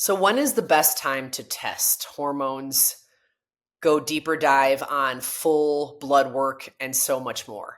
So, when is the best time to test hormones, go deeper dive on full blood work, and so much more?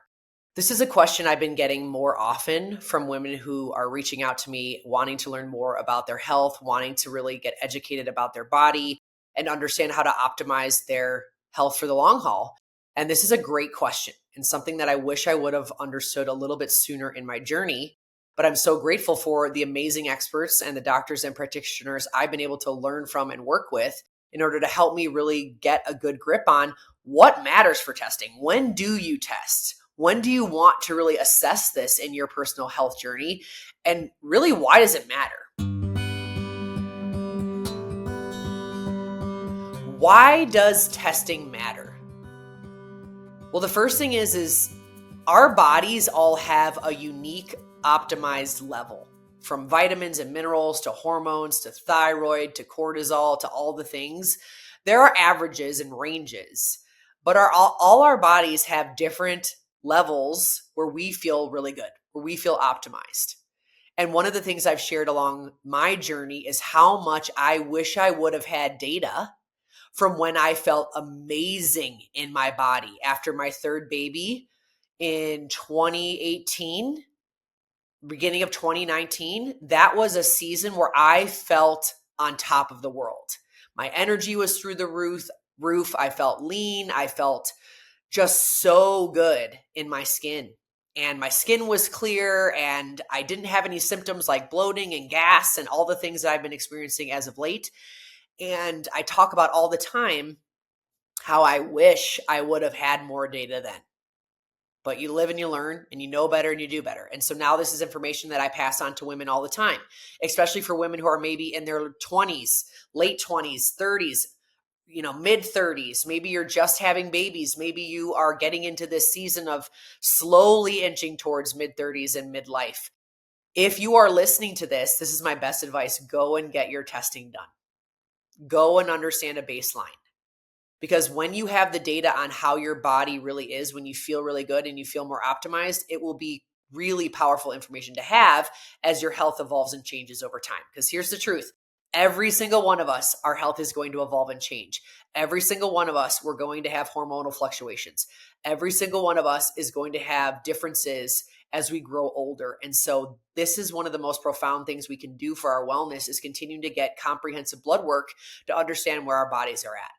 This is a question I've been getting more often from women who are reaching out to me, wanting to learn more about their health, wanting to really get educated about their body and understand how to optimize their health for the long haul. And this is a great question and something that I wish I would have understood a little bit sooner in my journey. But I'm so grateful for the amazing experts and the doctors and practitioners I've been able to learn from and work with in order to help me really get a good grip on what matters for testing. When do you test? When do you want to really assess this in your personal health journey? And really, why does it matter? Why does testing matter? Well, the first thing is our bodies all have a unique optimized level, from vitamins and minerals to hormones to thyroid to cortisol to all the things. There are averages and ranges, but all our bodies have different levels where we feel really good, where we feel optimized. And one of the things I've shared along my journey is how much I wish I would have had data from when I felt amazing in my body after my third baby in 2018, beginning of 2019. That was a season where I felt on top of the world. My energy was through the roof. I felt lean. I felt just so good in my skin. And my skin was clear and I didn't have any symptoms like bloating and gas and all the things that I've been experiencing as of late. And I talk about all the time how I wish I would have had more data then. But you live and you learn and you know better and you do better. And so now this is information that I pass on to women all the time, especially for women who are maybe in their 20s, late 20s, 30s, mid 30s. Maybe you're just having babies. Maybe you are getting into this season of slowly inching towards mid 30s and midlife. If you are listening to this, this is my best advice. Go and get your testing done. Go and understand a baseline. Because when you have the data on how your body really is, when you feel really good and you feel more optimized, it will be really powerful information to have as your health evolves and changes over time. Because here's the truth. Every single one of us, our health is going to evolve and change. Every single one of us, we're going to have hormonal fluctuations. Every single one of us is going to have differences as we grow older. And so this is one of the most profound things we can do for our wellness is continuing to get comprehensive blood work to understand where our bodies are at.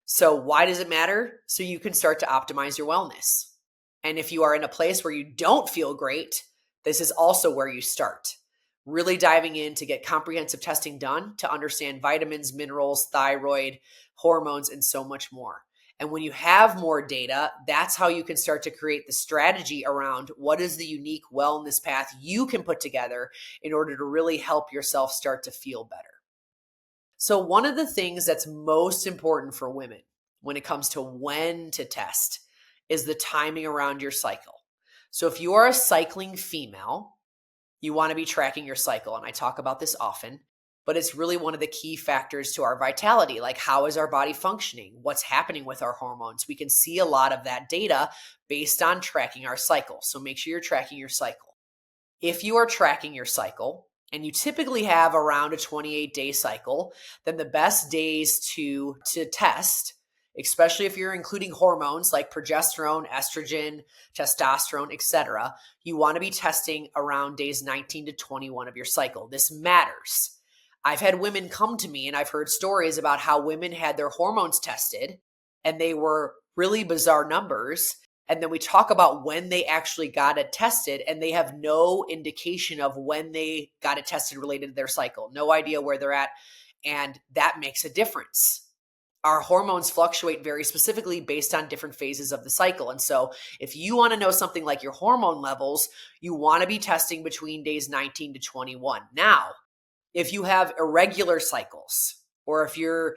So why does it matter? So you can start to optimize your wellness. And if you are in a place where you don't feel great, this is also where you start. Really diving in to get comprehensive testing done to understand vitamins, minerals, thyroid, hormones, and so much more. And when you have more data, that's how you can start to create the strategy around what is the unique wellness path you can put together in order to really help yourself start to feel better. So one of the things that's most important for women when it comes to when to test is the timing around your cycle. So if you are a cycling female, you want to be tracking your cycle. And I talk about this often, but it's really one of the key factors to our vitality. Like, how is our body functioning? What's happening with our hormones? We can see a lot of that data based on tracking our cycle. So make sure you're tracking your cycle. If you are tracking your cycle, and you typically have around a 28-day cycle, then the best days to test, especially if you're including hormones like progesterone, estrogen, testosterone, etc., you want to be testing around days 19 to 21 of your cycle. This matters. I've had women come to me and I've heard stories about how women had their hormones tested and they were really bizarre numbers. And then we talk about when they actually got it tested and they have no indication of when they got it tested related to their cycle, no idea where they're at. And that makes a difference. Our hormones fluctuate very specifically based on different phases of the cycle. And so if you want to know something like your hormone levels, you want to be testing between days 19 to 21. Now, if you have irregular cycles, or if you're,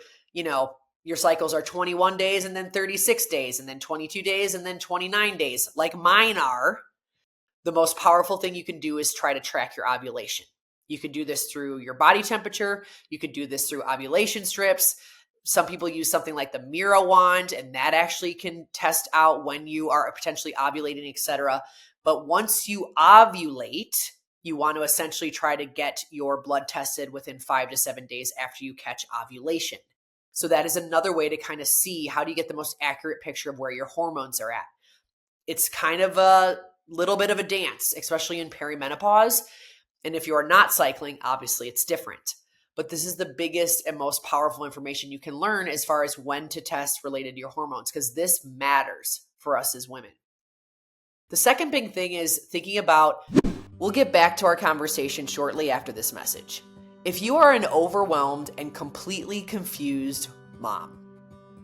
your cycles are 21 days and then 36 days and then 22 days and then 29 days, like mine are, the most powerful thing you can do is try to track your ovulation. You can do this through your body temperature. You could do this through ovulation strips. Some people use something like the Mira wand, and that actually can test out when you are potentially ovulating, etc. But once you ovulate, You want to essentially try to get your blood tested within 5 to 7 days after you catch ovulation. So that is another way to kind of see how do you get the most accurate picture of where your hormones are at. It's kind of a little bit of a dance, especially in perimenopause. And if you are not cycling, obviously it's different. But this is the biggest and most powerful information you can learn as far as when to test related to your hormones, because this matters for us as women. The second big thing is thinking about, we'll get back to our conversation shortly after this message. If you are an overwhelmed and completely confused mom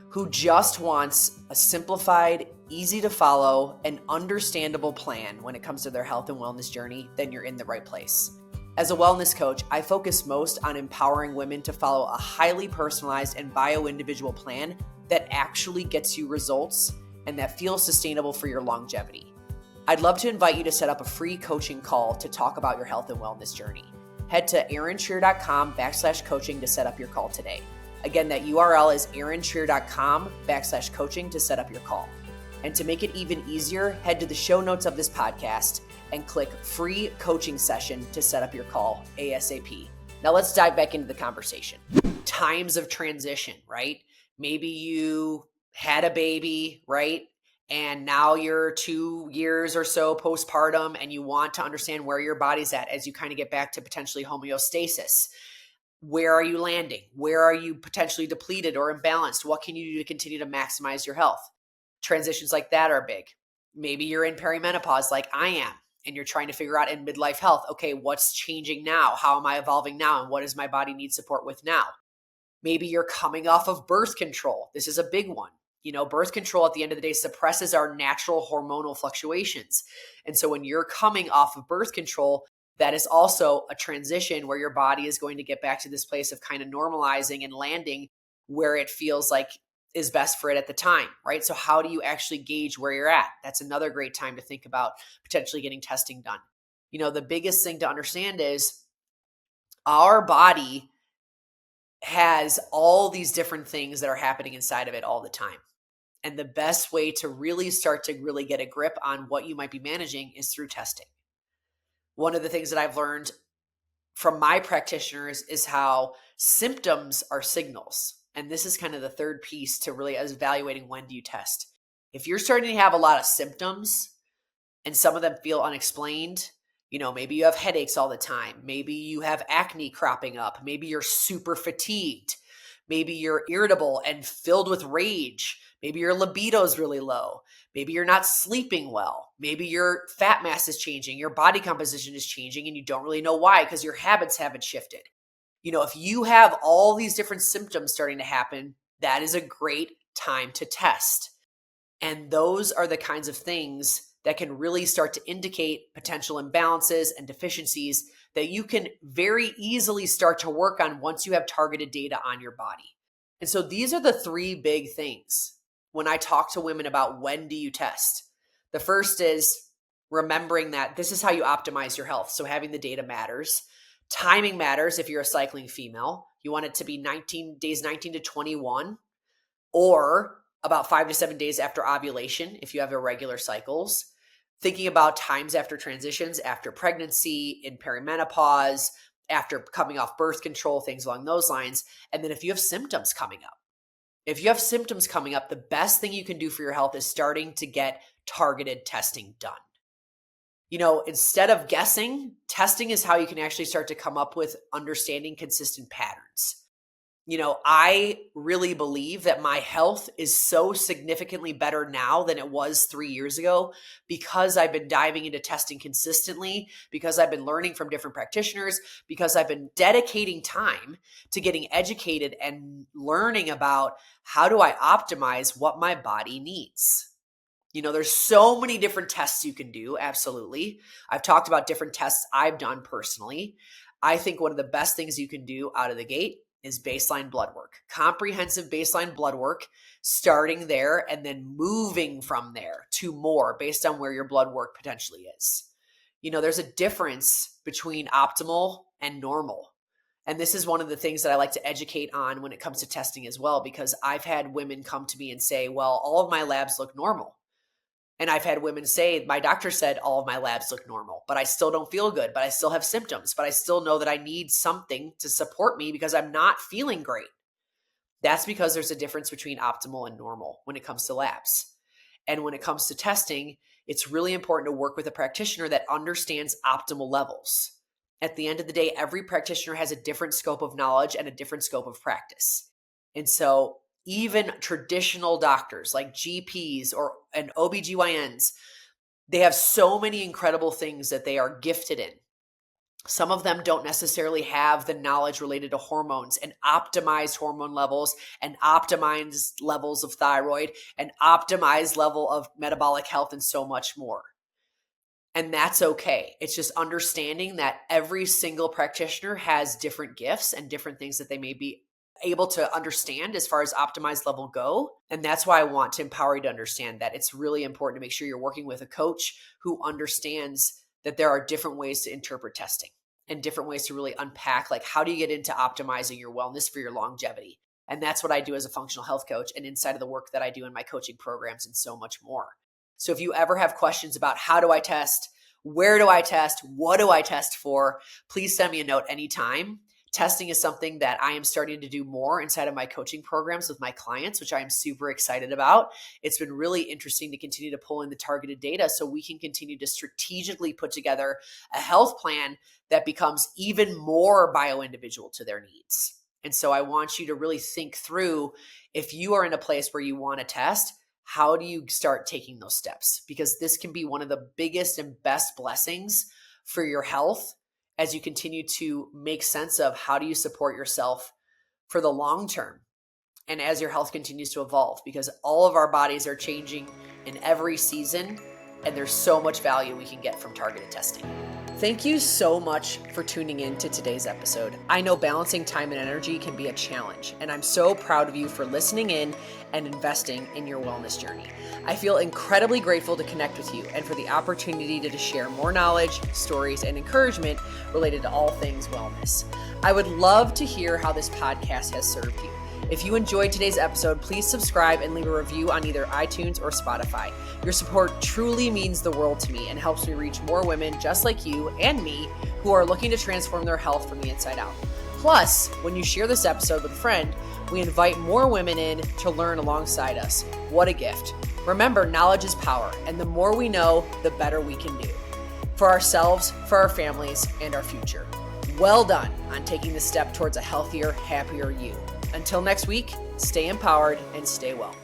who just wants a simplified, easy to follow, and understandable plan when it comes to their health and wellness journey, then you're in the right place. As a wellness coach, I focus most on empowering women to follow a highly personalized and bio-individual plan that actually gets you results and that feels sustainable for your longevity. I'd love to invite you to set up a free coaching call to talk about your health and wellness journey. Head to erinshreer.com/coaching to set up your call today. Again, that URL is erinshreer.com/coaching to set up your call. And to make it even easier, head to the show notes of this podcast and click free coaching session to set up your call ASAP. Now let's dive back into the conversation. Times of transition, right? Maybe you had a baby, right? And now you're 2 years or so postpartum and you want to understand where your body's at as you kind of get back to potentially homeostasis. Where are you landing? Where are you potentially depleted or imbalanced? What can you do to continue to maximize your health? Transitions like that are big. Maybe you're in perimenopause like I am, and you're trying to figure out in midlife health, okay, what's changing now? How am I evolving now? And what does my body need support with now? Maybe you're coming off of birth control. This is a big one. Birth control at the end of the day suppresses our natural hormonal fluctuations. And so when you're coming off of birth control, that is also a transition where your body is going to get back to this place of kind of normalizing and landing where it feels like is best for it at the time, right? So how do you actually gauge where you're at? That's another great time to think about potentially getting testing done. The biggest thing to understand is our body has all these different things that are happening inside of it all the time. And the best way to really start to really get a grip on what you might be managing is through testing. One of the things that I've learned from my practitioners is how symptoms are signals. And this is kind of the third piece to really evaluating when do you test. If you're starting to have a lot of symptoms and some of them feel unexplained, maybe you have headaches all the time. Maybe you have acne cropping up. Maybe you're super fatigued. Maybe you're irritable and filled with rage. Maybe your libido is really low. Maybe you're not sleeping well. Maybe your fat mass is changing. Your body composition is changing and you don't really know why because your habits haven't shifted. If you have all these different symptoms starting to happen, that is a great time to test. And those are the kinds of things that can really start to indicate potential imbalances and deficiencies that you can very easily start to work on once you have targeted data on your body. And so these are the three big things when I talk to women about when do you test. The first is remembering that this is how you optimize your health. So having the data matters. Timing matters if you're a cycling female. You want it to be 19 to 21 or about 5 to 7 days after ovulation if you have irregular cycles. Thinking about times after transitions, after pregnancy, in perimenopause, after coming off birth control, things along those lines. And then if you have symptoms coming up, the best thing you can do for your health is starting to get targeted testing done. Instead of guessing, testing is how you can actually start to come up with understanding consistent patterns. I really believe that my health is so significantly better now than it was 3 years ago because I've been diving into testing consistently, because I've been learning from different practitioners, because I've been dedicating time to getting educated and learning about how do I optimize what my body needs. There's so many different tests you can do. Absolutely. I've talked about different tests I've done personally. I think one of the best things you can do out of the gate is baseline blood work, comprehensive baseline blood work, starting there and then moving from there to more based on where your blood work potentially is. There's a difference between optimal and normal. And this is one of the things that I like to educate on when it comes to testing as well, because I've had women come to me and say, well, all of my labs look normal. And I've had women say, my doctor said all of my labs look normal, but I still don't feel good, but I still have symptoms, but I still know that I need something to support me because I'm not feeling great. That's because there's a difference between optimal and normal when it comes to labs. And when it comes to testing, it's really important to work with a practitioner that understands optimal levels. At the end of the day, every practitioner has a different scope of knowledge and a different scope of practice. And so even traditional doctors like GPs and OBGYNs, they have so many incredible things that they are gifted in. Some of them don't necessarily have the knowledge related to hormones and optimized hormone levels and optimized levels of thyroid and optimized level of metabolic health and so much more. And that's okay. It's just understanding that every single practitioner has different gifts and different things that they may be able to understand as far as optimized level go. And that's why I want to empower you to understand that it's really important to make sure you're working with a coach who understands that there are different ways to interpret testing and different ways to really unpack, like, how do you get into optimizing your wellness for your longevity? And that's what I do as a functional health coach and inside of the work that I do in my coaching programs and so much more. So if you ever have questions about how do I test, where do I test, what do I test for, please send me a note anytime. Testing is something that I am starting to do more inside of my coaching programs with my clients, which I am super excited about. It's been really interesting to continue to pull in the targeted data so we can continue to strategically put together a health plan that becomes even more bio-individual to their needs. And so I want you to really think through, if you are in a place where you want to test, how do you start taking those steps? Because this can be one of the biggest and best blessings for your health as you continue to make sense of how do you support yourself for the long term and as your health continues to evolve, because all of our bodies are changing in every season and there's so much value we can get from targeted testing. Thank you so much for tuning in to today's episode. I know balancing time and energy can be a challenge, and I'm so proud of you for listening in and investing in your wellness journey. I feel incredibly grateful to connect with you and for the opportunity to share more knowledge, stories, and encouragement related to all things wellness. I would love to hear how this podcast has served you. If you enjoyed today's episode, please subscribe and leave a review on either iTunes or Spotify. Your support truly means the world to me and helps me reach more women just like you and me who are looking to transform their health from the inside out. Plus, when you share this episode with a friend, we invite more women in to learn alongside us. What a gift. Remember, knowledge is power, and the more we know, the better we can do. For ourselves, for our families, and our future. Well done on taking the step towards a healthier, happier you. Until next week, stay empowered and stay well.